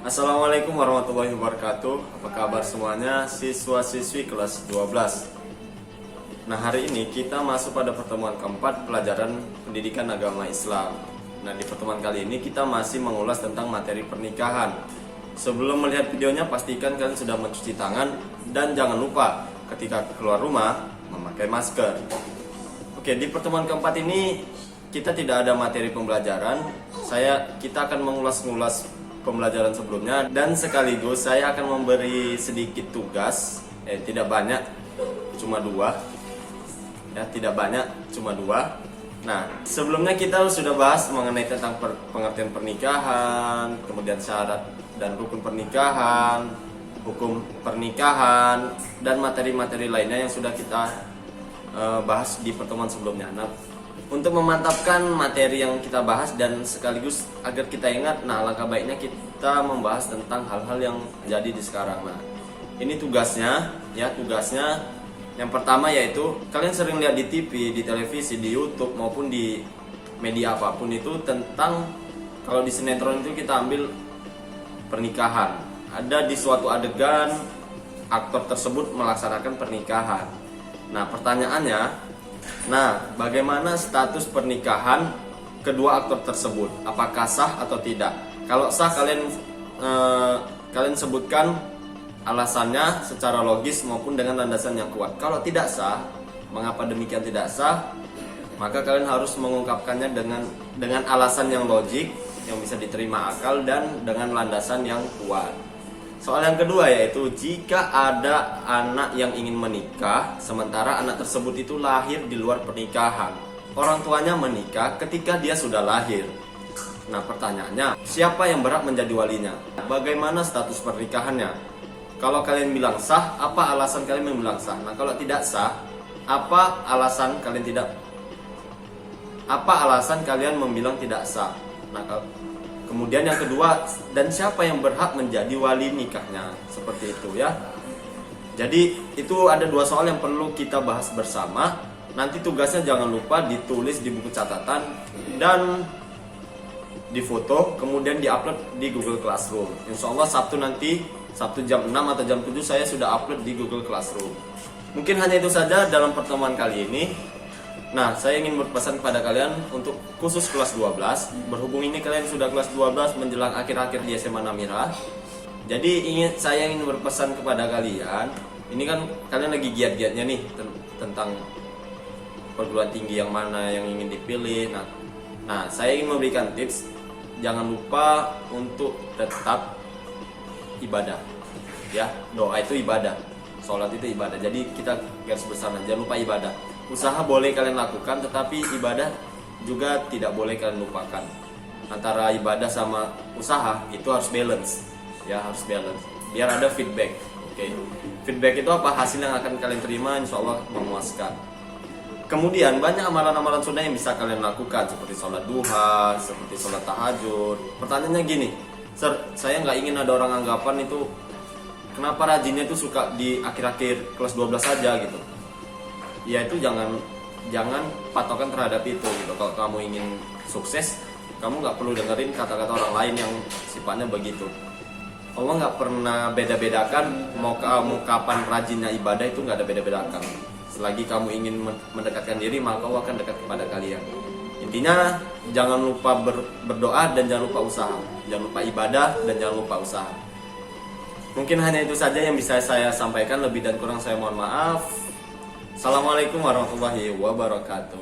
Assalamualaikum warahmatullahi wabarakatuh. Apa kabar semuanya, siswa-siswi kelas 12? Nah, hari ini kita masuk pada pertemuan keempat pelajaran pendidikan agama Islam. Nah, di pertemuan kali ini kita masih mengulas tentang materi pernikahan. Sebelum melihat videonya, pastikan kalian sudah mencuci tangan dan jangan lupa ketika keluar rumah memakai masker. Oke, di pertemuan keempat ini kita tidak ada materi pembelajaran. Kita akan mengulas-ngulas pembelajaran sebelumnya, dan sekaligus saya akan memberi sedikit tugas, tidak banyak, cuma 2 ya, tidak banyak, cuma 2. Nah, sebelumnya kita sudah bahas mengenai tentang pengertian pernikahan, kemudian syarat dan rukun pernikahan, hukum pernikahan, dan materi-materi lainnya yang sudah kita bahas di pertemuan sebelumnya. Nah, untuk memantapkan materi yang kita bahas dan sekaligus agar kita ingat, nah langkah baiknya kita membahas tentang hal-hal yang jadi di sekarang. Nah, ini tugasnya yang pertama yaitu kalian sering lihat di TV, di televisi, di YouTube maupun di media apapun itu tentang, kalau di sinetron itu kita ambil pernikahan. Ada di suatu adegan aktor tersebut melaksanakan pernikahan. Nah, pertanyaannya, bagaimana status pernikahan kedua aktor tersebut? Apakah sah atau tidak? Kalau sah, kalian sebutkan alasannya secara logis maupun dengan landasan yang kuat. Kalau tidak sah, mengapa demikian tidak sah? Maka kalian harus mengungkapkannya dengan alasan yang logik, yang bisa diterima akal, dan dengan landasan yang kuat. Soal yang kedua yaitu, jika ada anak yang ingin menikah sementara anak tersebut itu lahir di luar pernikahan, orang tuanya menikah ketika dia sudah lahir. Nah, pertanyaannya, siapa yang berhak menjadi walinya? Bagaimana status pernikahannya? Kalau kalian bilang sah, apa alasan kalian membilang sah? Nah, kalau tidak sah, apa alasan kalian membilang tidak sah? Nah, kemudian yang kedua, dan siapa yang berhak menjadi wali nikahnya? Seperti itu ya. Jadi itu ada 2 soal yang perlu kita bahas bersama. Nanti tugasnya jangan lupa ditulis di buku catatan dan difoto, kemudian diupload di Google Classroom. Insya Allah Sabtu jam 6 atau jam 7 saya sudah upload di Google Classroom. Mungkin hanya itu saja dalam pertemuan kali ini. Nah, saya ingin berpesan kepada kalian untuk khusus kelas 12. Berhubung ini kalian sudah kelas 12 menjelang akhir-akhir di SMA Namira. Jadi saya ingin berpesan kepada kalian. Ini kan kalian lagi giat-giatnya nih tentang perguruan tinggi yang mana yang ingin dipilih. Nah, saya ingin memberikan tips. Jangan lupa untuk tetap ibadah. Ya, doa itu ibadah. Sholat itu ibadah. Jadi kita garis bersama, jangan lupa ibadah. Usaha boleh kalian lakukan, tetapi ibadah juga tidak boleh kalian lupakan. Antara ibadah sama usaha itu harus balance. Ya, harus balance. Biar ada feedback. Oke. Feedback itu apa? Hasil yang akan kalian terima insya Allah memuaskan. Kemudian banyak amalan-amalan sunnah yang bisa kalian lakukan, seperti sholat duha, seperti sholat tahajud. Pertanyaannya gini, saya nggak ingin ada orang anggapan itu kenapa rajinnya itu suka di akhir-akhir kelas 12 saja gitu. Ya, itu jangan patokan terhadap itu gitu. Kalau kamu ingin sukses, kamu nggak perlu dengerin kata-kata orang lain yang sifatnya begitu. Allah nggak pernah beda-bedakan mau kamu kapan rajinnya ibadah, itu nggak ada beda-bedakan. Selagi kamu ingin mendekatkan diri, maka Allah akan dekat kepada kalian. Intinya jangan lupa berdoa dan jangan lupa usaha. Jangan lupa ibadah dan jangan lupa usaha. Mungkin hanya itu saja yang bisa saya sampaikan. Lebih dan kurang saya mohon maaf. Assalamualaikum warahmatullahi wabarakatuh.